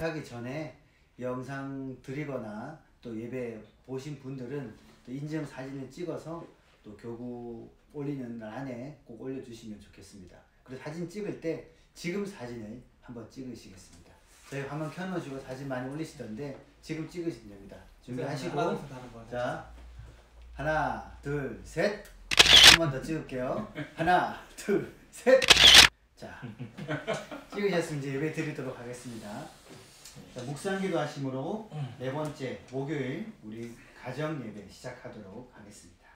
시작하기 전에 영상 드리거나 또 예배 보신 분들은 또 인증 사진을 찍어서 또 교구 올리는 날 안에 꼭 올려주시면 좋겠습니다. 그리고 사진 찍을 때 지금 사진을 한번 찍으시겠습니다. 저희 화면 켜놓으시고 사진 많이 올리시던데 지금 찍으시면 됩니다. 준비하시고 자 하나 둘 셋 한 번 더 찍을게요. 하나 둘 셋 자 찍으셨으면 이제 예배 드리도록 하겠습니다. 자, 묵상기도 하심으로 네 번째 목요일 우리 가정 예배 시작하도록 하겠습니다.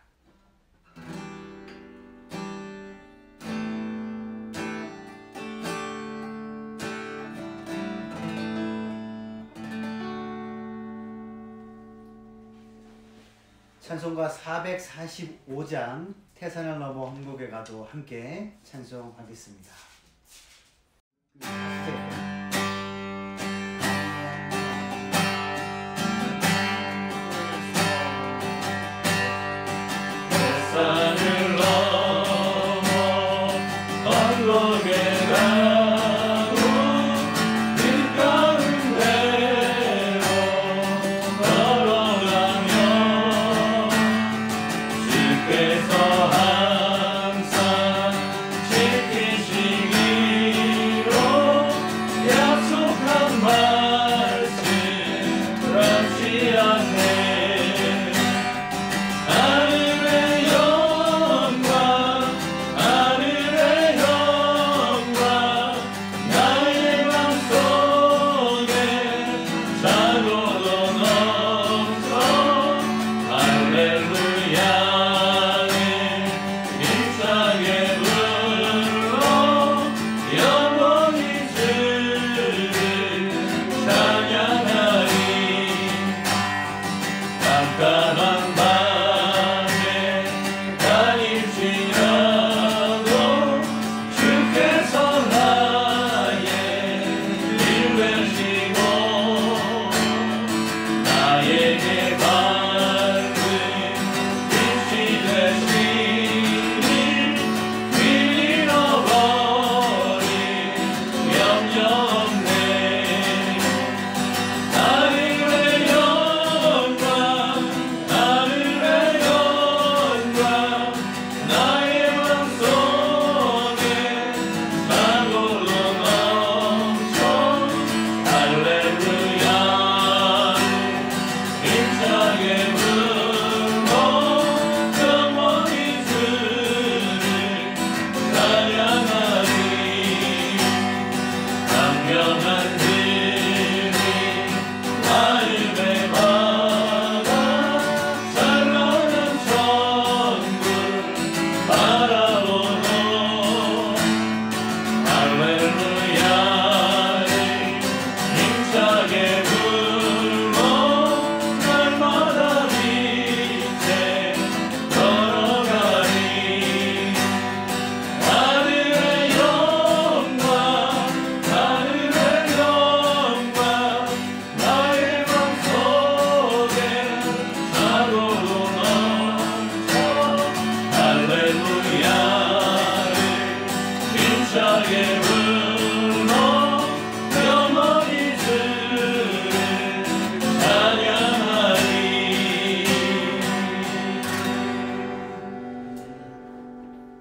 찬송가 445장 태산을 넘어 한국에 가도 함께 찬송하겠습니다. 태산을 넘어 한국에 가도 길 가운데로 걸어가며 주께서 항상 지키시기로 약속한 말씀 변치 않네.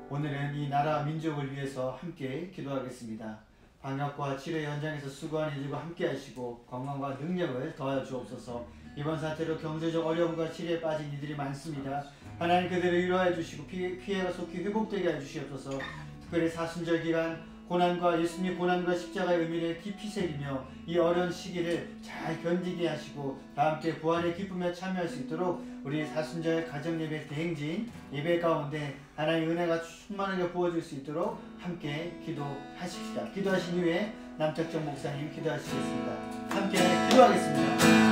오늘은 이 나라 민족을 위해서 함께 기도하겠습니다. 방역과 치료 현장에서 수고하는 이들과 함께 하시고 건강과 능력을 더하여 주옵소서. 이번 사태로 경제적 어려움과 치료에 빠진 이들이 많습니다. 하나님 그들을 위로해 주시고 피해가 속히 회복되게 해주시옵소서. 특별히 사순절 기간 고난과 예수님의 고난과 십자가의 의미를 깊이 새기며 이 어려운 시기를 잘 견디게 하시고 다함께 부활의 기쁨에 참여할 수 있도록 우리 사순절 가정예배 대행진 예배 가운데 하나님의 은혜가 충만하게 부어질 수 있도록 함께 기도하십시다. 기도하신 이후에 남택정 목사님 기도하시겠습니다. 함께 기도하겠습니다.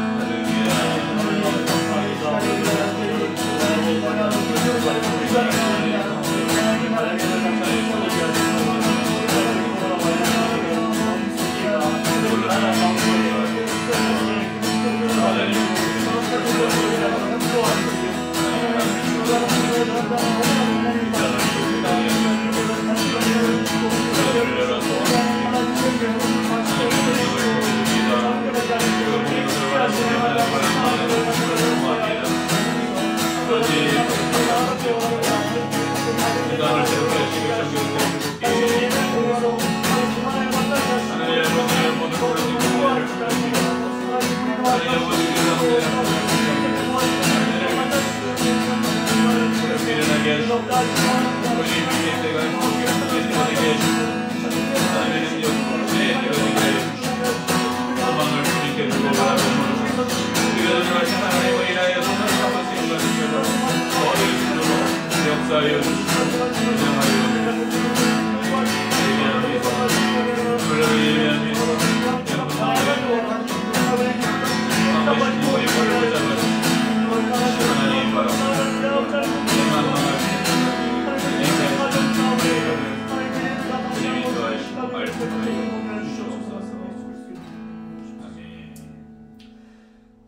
하시고 우리 주님의 때가 행복하게 되게 하시고 하나님의 능력으로 이루어지게 하여 주시고 소망을 주님께 두고 바라보는 우리가 들어가신 하나님의 일하여 손을 잡을 수 있는 것을 어릴 수 있도록 역사하여 주시고 운영하여 주시고 예배합니다. 불러를 예배합니다.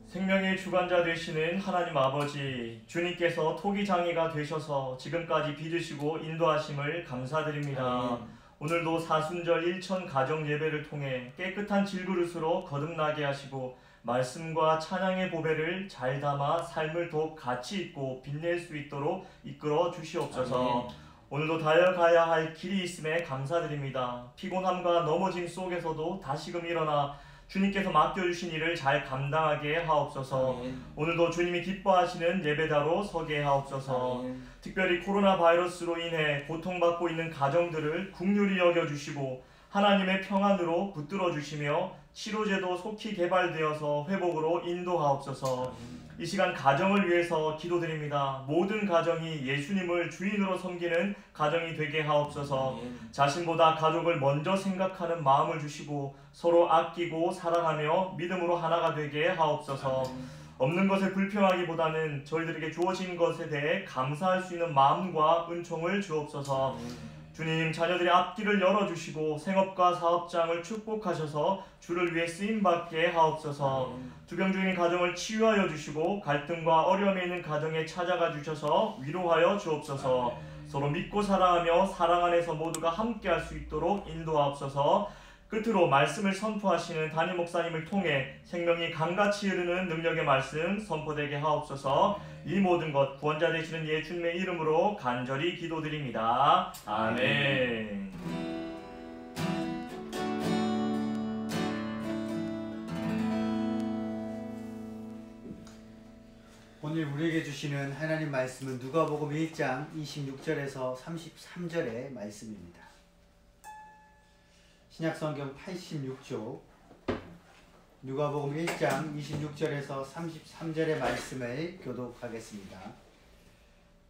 생명의 주관자 되시는 하나님 아버지, 주님께서 토기장이가 되셔서 지금까지 빚으시고 인도하심을 감사드립니다. 오늘도 사순절 일천 가정 예배를 통해 깨끗한 질그릇으로 거듭나게 하시고 말씀과 찬양의 보배를 잘 담아 삶을 더욱 가치 있고 빛낼 수 있도록 이끌어 주시옵소서. 오늘도 달려가야 할 길이 있음에 감사드립니다. 피곤함과 넘어짐 속에서도 다시금 일어나 주님께서 맡겨주신 일을 잘 감당하게 하옵소서. 오늘도 주님이 기뻐하시는 예배자로 서게 하옵소서. 특별히 코로나 바이러스로 인해 고통받고 있는 가정들을 긍휼히 여겨주시고 하나님의 평안으로 붙들어 주시며 치료제도 속히 개발되어서 회복으로 인도하옵소서. 이 시간 가정을 위해서 기도드립니다. 모든 가정이 예수님을 주인으로 섬기는 가정이 되게 하옵소서. 자신보다 가족을 먼저 생각하는 마음을 주시고 서로 아끼고 사랑하며 믿음으로 하나가 되게 하옵소서. 없는 것에 불평하기보다는 저희들에게 주어진 것에 대해 감사할 수 있는 마음과 은총을 주옵소서. 주님, 자녀들의 앞길을 열어주시고 생업과 사업장을 축복하셔서 주를 위해 쓰임받게 하옵소서. 투병 중인 가정을 치유하여 주시고 갈등과 어려움에 있는 가정에 찾아가 주셔서 위로하여 주옵소서. 서로 믿고 사랑하며 사랑 안에서 모두가 함께할 수 있도록 인도하옵소서. 끝으로 말씀을 선포하시는 담임 목사님을 통해 생명이 강같이 흐르는 능력의 말씀 선포되게 하옵소서. 이 모든 것 구원자 되시는 예수님의 이름으로 간절히 기도드립니다. 아멘. 오늘 우리에게 주시는 하나님 말씀은 누가복음 1장 26절에서 33절의 말씀입니다. 신약성경 86조 누가복음 1장 26절에서 33절의 말씀을 교독하겠습니다.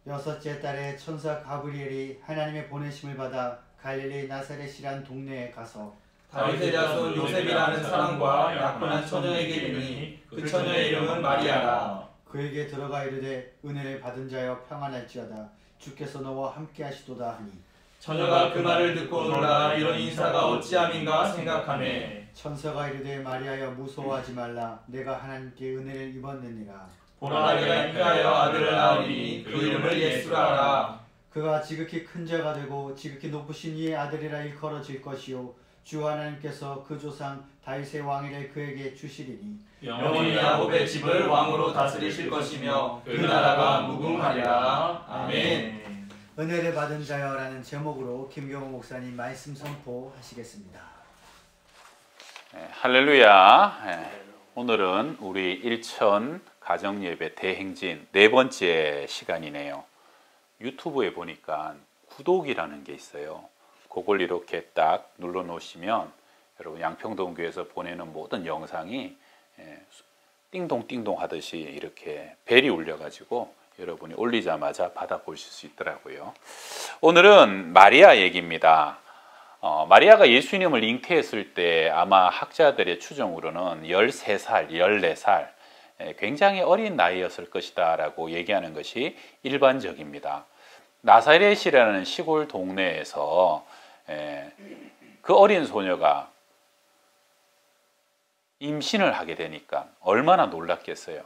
여섯째 달에 천사 가브리엘이 하나님의 보내심을 받아 갈릴리 나사렛이란 동네에 가서 다윗의 자손 요셉이라는 사람과 약혼한 처녀에게 이르니 그 처녀의 이름은 마리아라. 그에게 들어가 이르되 은혜를 받은 자여 평안할지어다 주께서 너와 함께 하시도다 하니 처녀가 그 말을 듣고 놀라 이런 인사가 어찌함인가 생각하매 천사가 이르되 마리아여 무서워하지 말라 내가 하나님께 은혜를 입었느니라. 보라 내가 잉태하여 아들을 낳으니 그 이름을 예수라 하라. 그가 지극히 큰 자가 되고 지극히 높으신 이의 아들이라 일컬어질 것이요 주 하나님께서 그 조상 다윗의 왕위를 그에게 주시리니 영원히 야곱의 집을 왕으로 다스리실 것이며 그 나라가 무궁하리라. 아멘. 은혜를 받은 자여라는 제목으로 김경호 목사님 말씀 선포하시겠습니다. 할렐루야. 오늘은 우리 일천 가정예배 대행진 네 번째 시간이네요. 유튜브에 보니까 구독이라는 게 있어요. 그걸 이렇게 딱 눌러 놓으시면 여러분 양평동교회에서 보내는 모든 영상이 띵동띵동 하듯이 이렇게 벨이 울려가지고 여러분이 올리자마자 받아보실 수 있더라고요. 오늘은 마리아 얘기입니다. 마리아가 예수님을 잉태했을 때 아마 학자들의 추정으로는 13살, 14살 굉장히 어린 나이였을 것이다 라고 얘기하는 것이 일반적입니다. 나사렛이라는 시골 동네에서 그 어린 소녀가 임신을 하게 되니까 얼마나 놀랐겠어요.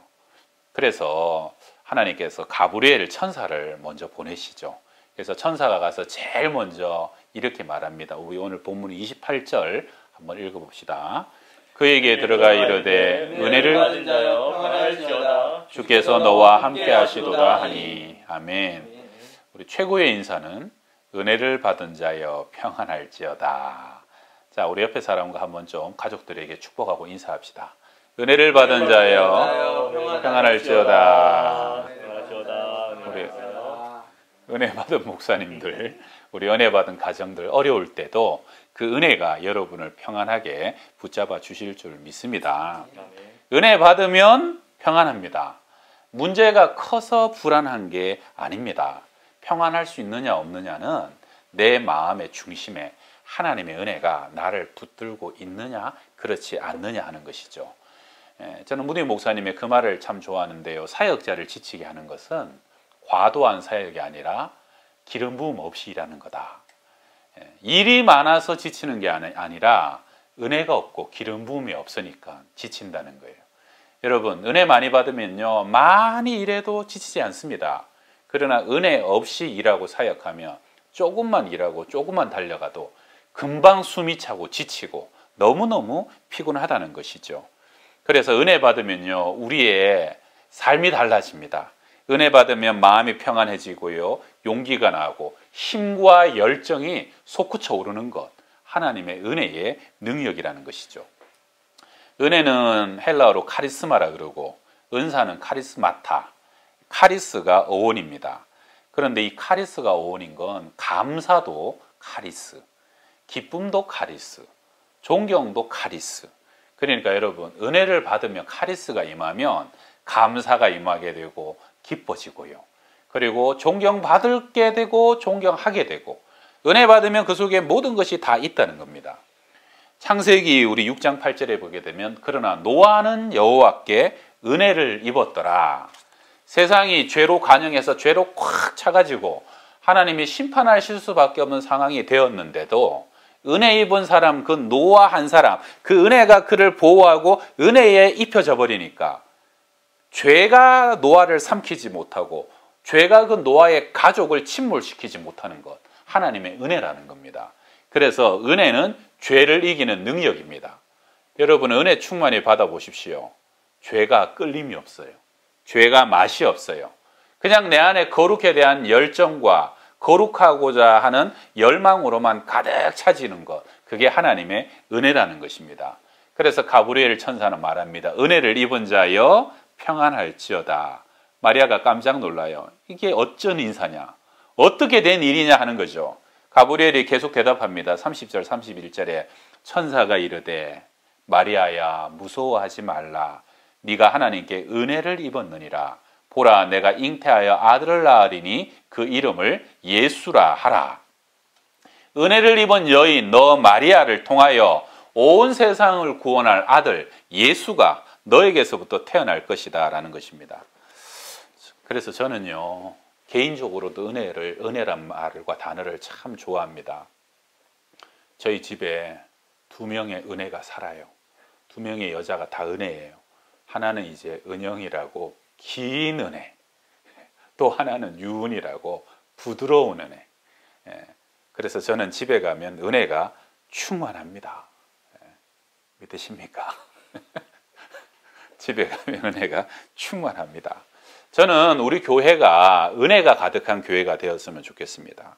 그래서 하나님께서 가브리엘 천사를 먼저 보내시죠. 그래서 천사가 가서 제일 먼저 이렇게 말합니다. 우리 오늘 본문 28절 한번 읽어봅시다. 그에게 들어가 이르되 은혜를 받은 자여 평안할지어다 주께서 너와 함께 하시도다 하니. 아멘. 우리 최고의 인사는 은혜를 받은 자여 평안할지어다. 자, 우리 옆에 사람과 한번 좀 가족들에게 축복하고 인사합시다. 은혜를 받은 자여 평안할지어다. 우리 은혜 받은 목사님들, 우리 은혜 받은 가정들 어려울 때도 그 은혜가 여러분을 평안하게 붙잡아 주실 줄 믿습니다. 은혜 받으면 평안합니다. 문제가 커서 불안한 게 아닙니다. 평안할 수 있느냐 없느냐는 내 마음의 중심에 하나님의 은혜가 나를 붙들고 있느냐 그렇지 않느냐 하는 것이죠. 저는 무디 목사님의 그 말을 참 좋아하는데요. 사역자를 지치게 하는 것은 과도한 사역이 아니라 기름 부음 없이 일하는 거다. 일이 많아서 지치는 게 아니라 은혜가 없고 기름 부음이 없으니까 지친다는 거예요. 여러분, 은혜 많이 받으면요, 많이 일해도 지치지 않습니다. 그러나 은혜 없이 일하고 사역하면 조금만 일하고 조금만 달려가도 금방 숨이 차고 지치고 너무너무 피곤하다는 것이죠. 그래서 은혜 받으면요, 우리의 삶이 달라집니다. 은혜 받으면 마음이 평안해지고요, 용기가 나고 힘과 열정이 솟구쳐 오르는 것, 하나님의 은혜의 능력이라는 것이죠. 은혜는 헬라어로 카리스마라 그러고 은사는 카리스마타, 카리스가 어원입니다. 그런데 이 카리스가 어원인 건 감사도 카리스, 기쁨도 카리스, 존경도 카리스. 그러니까 여러분, 은혜를 받으면 카리스가 임하면 감사가 임하게 되고 기뻐지고요. 그리고 존경받게 되고 존경하게 되고, 은혜 받으면 그 속에 모든 것이 다 있다는 겁니다. 창세기 우리 6장 8절에 보게 되면 그러나 노아는 여호와께 은혜를 입었더라. 세상이 죄로 간영해서 죄로 꽉 차가지고 하나님이 심판하실 수밖에 없는 상황이 되었는데도 은혜 입은 사람, 그 노아 한 사람, 그 은혜가 그를 보호하고 은혜에 입혀져 버리니까 죄가 노아를 삼키지 못하고 죄가 그 노아의 가족을 침몰시키지 못하는 것, 하나님의 은혜라는 겁니다. 그래서 은혜는 죄를 이기는 능력입니다. 여러분, 은혜 충만히 받아보십시오. 죄가 끌림이 없어요. 죄가 맛이 없어요. 그냥 내 안에 거룩에 대한 열정과 거룩하고자 하는 열망으로만 가득 차지는 것, 그게 하나님의 은혜라는 것입니다. 그래서 가브리엘 천사는 말합니다. 은혜를 입은 자여 평안할지어다. 마리아가 깜짝 놀라요. 이게 어쩐 인사냐, 어떻게 된 일이냐 하는 거죠. 가브리엘이 계속 대답합니다. 30절 31절에 천사가 이르되 마리아야 무서워하지 말라. 네가 하나님께 은혜를 입었느니라. 보라, 내가 잉태하여 아들을 낳으리니 그 이름을 예수라 하라. 은혜를 입은 여인 너 마리아를 통하여 온 세상을 구원할 아들 예수가 너에게서부터 태어날 것이다 라는 것입니다. 그래서 저는요, 개인적으로도 은혜란 말과 단어를 참 좋아합니다. 저희 집에 2명의 은혜가 살아요. 2명의 여자가 다 은혜예요. 하나는 이제 은영이라고 긴 은혜, 또 하나는 유은이라고 부드러운 은혜. 그래서 저는 집에 가면 은혜가 충만합니다. 믿으십니까? 집에 가면 은혜가 충만합니다. 저는 우리 교회가 은혜가 가득한 교회가 되었으면 좋겠습니다.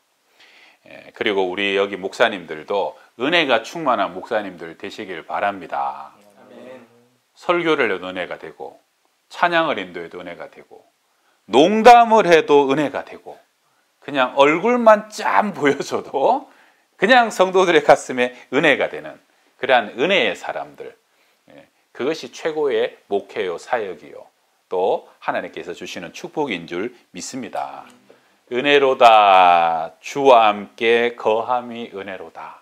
그리고 우리 여기 목사님들도 은혜가 충만한 목사님들 되시길 바랍니다. 아멘. 설교를 해도 은혜가 되고, 찬양을 인도해도 은혜가 되고, 농담을 해도 은혜가 되고, 그냥 얼굴만 짠 보여줘도 그냥 성도들의 가슴에 은혜가 되는 그러한 은혜의 사람들, 그것이 최고의 목회요 사역이요 또 하나님께서 주시는 축복인 줄 믿습니다. 은혜로다 주와 함께 거함이 은혜로다.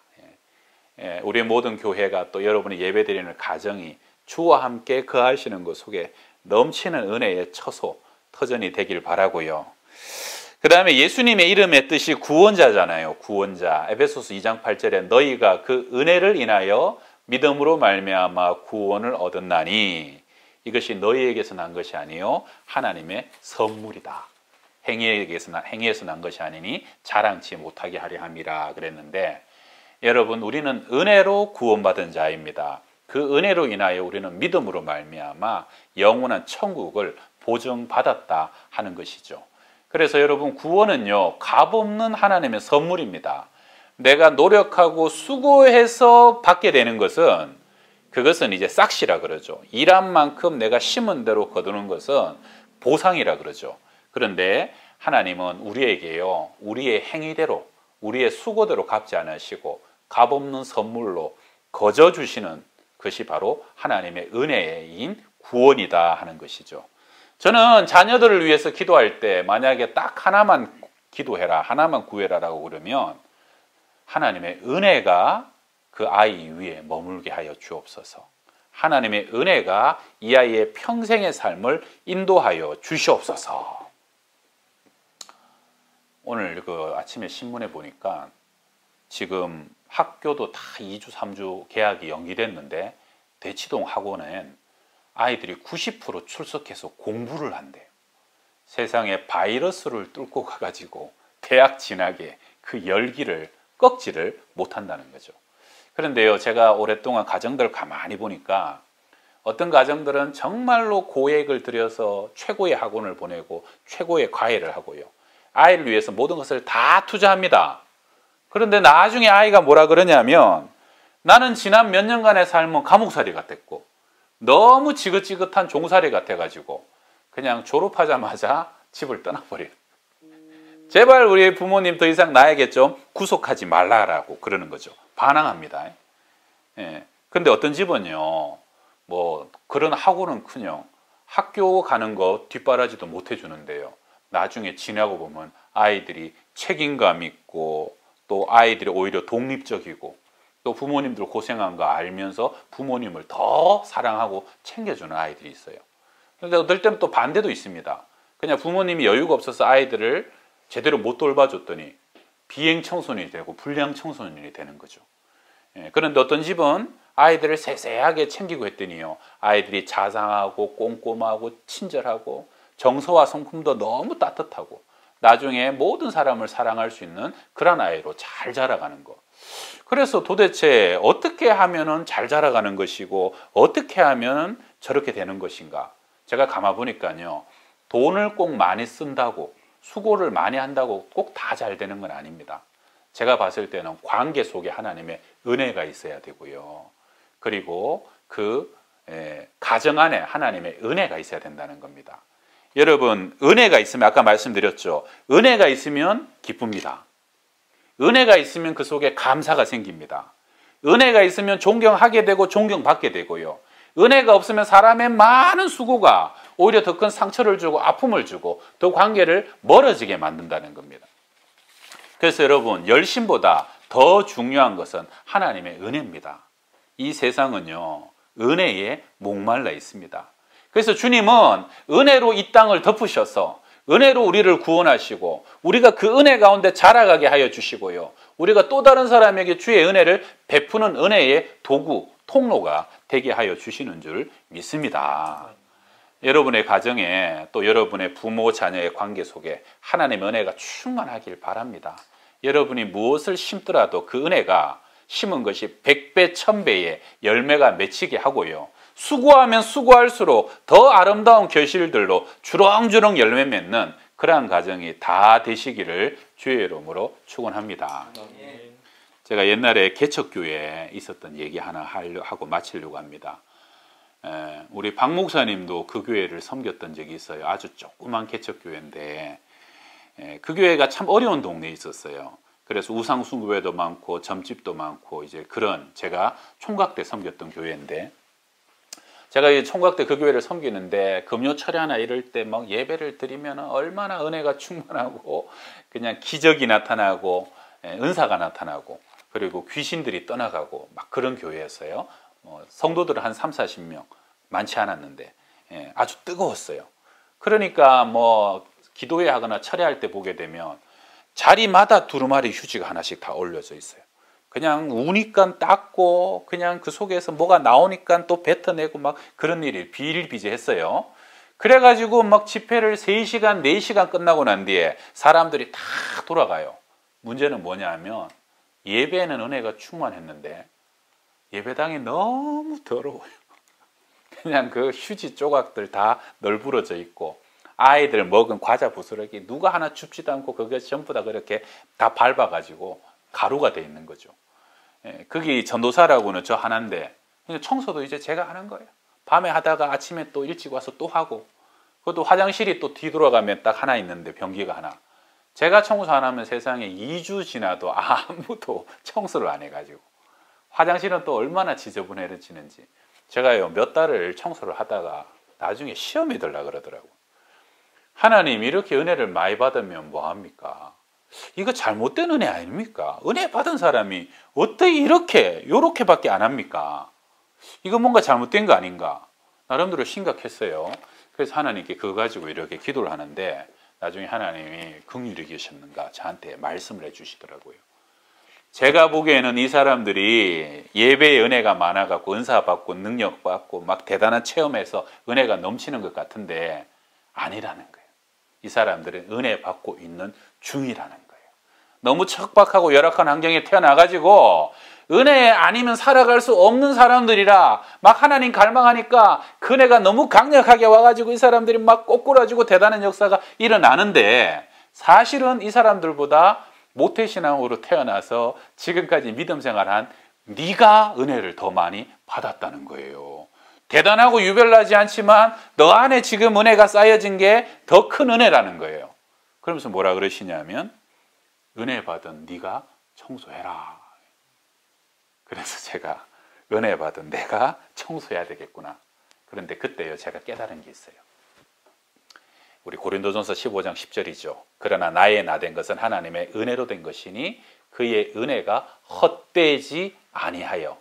우리 모든 교회가 또 여러분이 예배드리는 가정이 주와 함께 거하시는 것 속에 넘치는 은혜의 처소, 터전이 되길 바라고요. 그 다음에 예수님의 이름의 뜻이 구원자잖아요. 구원자. 에베소서 2장 8절에 너희가 그 은혜를 인하여 믿음으로 말미암아 구원을 얻었나니 이것이 너희에게서 난 것이 아니요 하나님의 선물이다. 행위에서 난 것이 아니니 자랑치 못하게 하려 함이라 그랬는데, 여러분, 우리는 은혜로 구원받은 자입니다. 그 은혜로 인하여 우리는 믿음으로 말미암아 영원한 천국을 보증받았다 하는 것이죠. 그래서 여러분, 구원은요 값없는 하나님의 선물입니다. 내가 노력하고 수고해서 받게 되는 것은, 그것은 이제 싹시라 그러죠. 일한 만큼 내가 심은 대로 거두는 것은 보상이라 그러죠. 그런데 하나님은 우리에게요, 우리의 행위대로, 우리의 수고대로 갚지 않으시고 값없는 선물로 거저 주시는 것이 바로 하나님의 은혜인 구원이다 하는 것이죠. 저는 자녀들을 위해서 기도할 때 만약에 딱 하나만 기도해라, 하나만 구해라라고 그러면 하나님의 은혜가 그 아이 위에 머물게 하여 주옵소서. 하나님의 은혜가 이 아이의 평생의 삶을 인도하여 주시옵소서. 오늘 그 아침에 신문에 보니까 지금 학교도 다 2주, 3주 개학이 연기됐는데 대치동 학원엔 아이들이 90% 출석해서 공부를 한대요. 세상에 바이러스를 뚫고 가가지고 대학 진학에 그 열기를 꺾지를 못한다는 거죠. 그런데요, 제가 오랫동안 가정들 가만히 보니까 어떤 가정들은 정말로 고액을 들여서 최고의 학원을 보내고 최고의 과외를 하고요, 아이를 위해서 모든 것을 다 투자합니다. 그런데 나중에 아이가 뭐라 그러냐면, 나는 지난 몇 년간의 삶은 감옥살이 같았고 너무 지긋지긋한 종살이 같아가지고 그냥 졸업하자마자 집을 떠나버려요. 제발 우리 부모님 더 이상 나에게 좀 구속하지 말라라고 그러는 거죠. 반항합니다. 예. 근데 어떤 집은요, 뭐 그런 학원은커녕 학교 가는 거 뒷바라지도 못 해주는데요, 나중에 지나고 보면 아이들이 책임감 있고 또 아이들이 오히려 독립적이고 또 부모님들 고생한 거 알면서 부모님을 더 사랑하고 챙겨주는 아이들이 있어요. 그런데 어떨 때는 또 반대도 있습니다. 그냥 부모님이 여유가 없어서 아이들을 제대로 못 돌봐줬더니 비행 청소년이 되고 불량 청소년이 되는 거죠. 예, 그런데 어떤 집은 아이들을 세세하게 챙기고 했더니요, 아이들이 자상하고 꼼꼼하고 친절하고 정서와 성품도 너무 따뜻하고 나중에 모든 사람을 사랑할 수 있는 그런 아이로 잘 자라가는 거. 그래서 도대체 어떻게 하면은 잘 자라가는 것이고 어떻게 하면 저렇게 되는 것인가? 제가 가만 보니까요, 돈을 꼭 많이 쓴다고 수고를 많이 한다고 꼭 다 잘 되는 건 아닙니다. 제가 봤을 때는 관계 속에 하나님의 은혜가 있어야 되고요, 그리고 그 가정 안에 하나님의 은혜가 있어야 된다는 겁니다. 여러분, 은혜가 있으면, 아까 말씀드렸죠, 은혜가 있으면 기쁩니다. 은혜가 있으면 그 속에 감사가 생깁니다. 은혜가 있으면 존경하게 되고 존경받게 되고요, 은혜가 없으면 사람의 많은 수고가 오히려 더 큰 상처를 주고 아픔을 주고 더 관계를 멀어지게 만든다는 겁니다. 그래서 여러분, 열심보다 더 중요한 것은 하나님의 은혜입니다. 이 세상은요, 은혜에 목말라 있습니다. 그래서 주님은 은혜로 이 땅을 덮으셔서 은혜로 우리를 구원하시고 우리가 그 은혜 가운데 자라가게 하여 주시고요, 우리가 또 다른 사람에게 주의 은혜를 베푸는 은혜의 도구, 통로가 되게 하여 주시는 줄 믿습니다. 여러분의 가정에 또 여러분의 부모 자녀의 관계 속에 하나님의 은혜가 충만하길 바랍니다. 여러분이 무엇을 심더라도 그 은혜가 심은 것이 100배, 1000배의 열매가 맺히게 하고요, 수고하면 수고할수록 더 아름다운 결실들로 주렁주렁 열매 맺는 그러한 가정이 다 되시기를 주의 이름으로 축원합니다. 제가 옛날에 개척교회에 있었던 얘기 하나 하고 마치려고 합니다. 우리 박 목사님도 그 교회를 섬겼던 적이 있어요. 아주 조그만 개척교회인데 그 교회가 참 어려운 동네에 있었어요. 그래서 우상숭배도 많고 점집도 많고 이제 그런, 제가 총각 때 섬겼던 교회인데, 제가 이 총각 때 그 교회를 섬기는데 금요철야나 이럴 때 막 예배를 드리면 얼마나 은혜가 충만하고 그냥 기적이 나타나고 은사가 나타나고 그리고 귀신들이 떠나가고 막 그런 교회였어요. 성도들은 한 3, 40명, 많지 않았는데 아주 뜨거웠어요. 그러니까 뭐 기도회 하거나 철야할 때 보게 되면 자리마다 두루마리 휴지가 하나씩 다 올려져 있어요. 그냥 우니까 닦고 그냥 그 속에서 뭐가 나오니까 또 뱉어내고 막 그런 일이 비일비재했어요. 그래가지고 막 집회를 3시간, 4시간 끝나고 난 뒤에 사람들이 다 돌아가요. 문제는 뭐냐 하면 예배에는 은혜가 충만했는데 예배당이 너무 더러워요. 그냥 그 휴지 조각들 다 널브러져 있고 아이들 먹은 과자 부스러기 누가 하나 줍지도 않고 그게 전부 다 그렇게 다 밟아가지고 가루가 돼 있는 거죠. 거기 전도사라고는 저 하나인데 청소도 이제 제가 하는 거예요. 밤에 하다가 아침에 또 일찍 와서 또 하고 그것도 화장실이 또 뒤돌아가면 딱 하나 있는데 변기가 하나. 제가 청소 안 하면 세상에 2주 지나도 아무도 청소를 안 해가지고 화장실은 또 얼마나 지저분해지는지 제가요 몇 달을 청소를 하다가 나중에 시험이 들라 그러더라고요. 하나님 이렇게 은혜를 많이 받으면 뭐합니까? 이거 잘못된 은혜 아닙니까? 은혜 받은 사람이 어떻게 요렇게밖에 안 합니까? 이거 뭔가 잘못된 거 아닌가? 나름대로 심각했어요. 그래서 하나님께 그거 가지고 이렇게 기도를 하는데 나중에 하나님이 긍휼히 계셨는가 저한테 말씀을 해주시더라고요. 제가 보기에는 이 사람들이 예배의 은혜가 많아갖고 은사 받고 능력 받고 막 대단한 체험해서 은혜가 넘치는 것 같은데 아니라는 거예요. 이 사람들은 은혜 받고 있는 중이라는 거예요. 너무 척박하고 열악한 환경에 태어나가지고 은혜 아니면 살아갈 수 없는 사람들이라 막 하나님 갈망하니까 그 은혜가 너무 강력하게 와가지고 이 사람들이 막 꼬꾸라지고 대단한 역사가 일어나는데 사실은 이 사람들보다 모태신앙으로 태어나서 지금까지 믿음 생활한 네가 은혜를 더 많이 받았다는 거예요. 대단하고 유별나지 않지만 너 안에 지금 은혜가 쌓여진 게 더 큰 은혜라는 거예요. 그러면서 뭐라 그러시냐면 은혜 받은 네가 청소해라. 그래서 제가 은혜 받은 내가 청소해야 되겠구나. 그런데 그때요 제가 깨달은 게 있어요. 우리 고린도전서 15장 10절이죠. 그러나 나의 나 된 것은 하나님의 은혜로 된 것이니 그의 은혜가 헛되지 아니하여.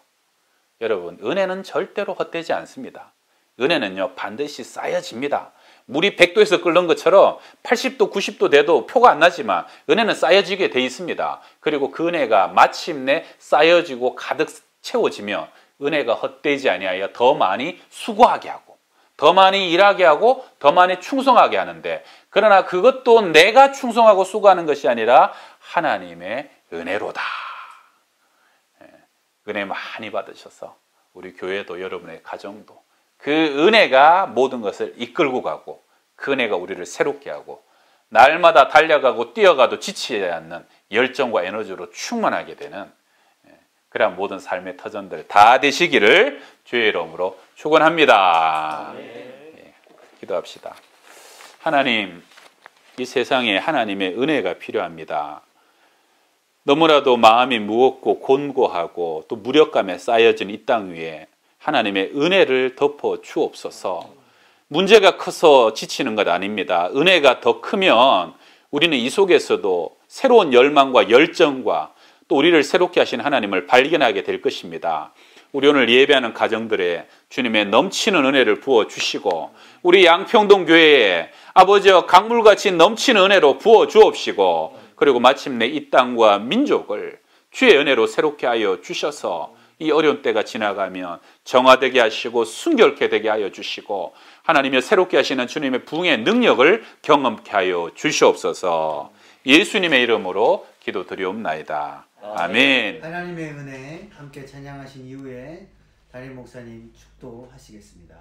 여러분 은혜는 절대로 헛되지 않습니다. 은혜는요 반드시 쌓여집니다. 물이 100도에서 끓는 것처럼 80도 90도 돼도 표가 안 나지만 은혜는 쌓여지게 돼 있습니다. 그리고 그 은혜가 마침내 쌓여지고 가득 채워지면 은혜가 헛되지 아니하여 더 많이 수고하게 하고 더 많이 일하게 하고 더 많이 충성하게 하는데 그러나 그것도 내가 충성하고 수고하는 것이 아니라 하나님의 은혜로다. 은혜 많이 받으셔서 우리 교회도 여러분의 가정도 그 은혜가 모든 것을 이끌고 가고 그 은혜가 우리를 새롭게 하고 날마다 달려가고 뛰어가도 지치지 않는 열정과 에너지로 충만하게 되는 그런 모든 삶의 터전들 다 되시기를 주의 이름으로 축원합니다. 기도합시다. 하나님, 이 세상에 하나님의 은혜가 필요합니다. 너무나도 마음이 무겁고 곤고하고 또 무력감에 쌓여진 이 땅 위에 하나님의 은혜를 덮어 주옵소서. 문제가 커서 지치는 것 아닙니다. 은혜가 더 크면 우리는 이 속에서도 새로운 열망과 열정과 또 우리를 새롭게 하신 하나님을 발견하게 될 것입니다. 우리 오늘 예배하는 가정들에 주님의 넘치는 은혜를 부어주시고 우리 양평동 교회에 아버지와 강물같이 넘치는 은혜로 부어주옵시고 그리고 마침내 이 땅과 민족을 주의 은혜로 새롭게 하여 주셔서 이 어려운 때가 지나가면 정화되게 하시고 순결케 되게 하여 주시고 하나님의 새롭게 하시는 주님의 부흥의 능력을 경험케 하여 주시옵소서. 예수님의 이름으로 기도드리옵나이다. 아멘. 하나님의 은혜 함께 찬양하신 이후에 담임 목사님 축도하시겠습니다.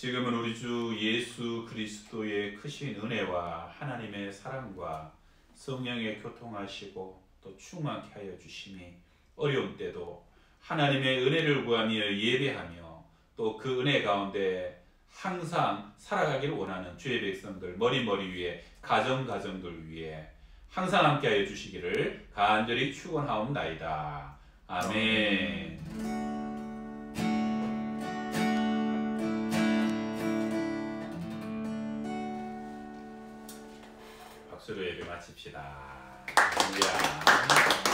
지금은 우리 주 예수 그리스도의 크신 은혜와 하나님의 사랑과 성령의 교통하시고 또 충만케 하여 주심이 어려운 때도 하나님의 은혜를 구하며 예배하며 또 그 은혜 가운데 항상 살아가기를 원하는 주의 백성들 머리 위에 가정들 위에 항상 함께 하여 주시기를 간절히 축원하옵나이다. 아멘. 박수로 예배 마칩시다. 할렐루야.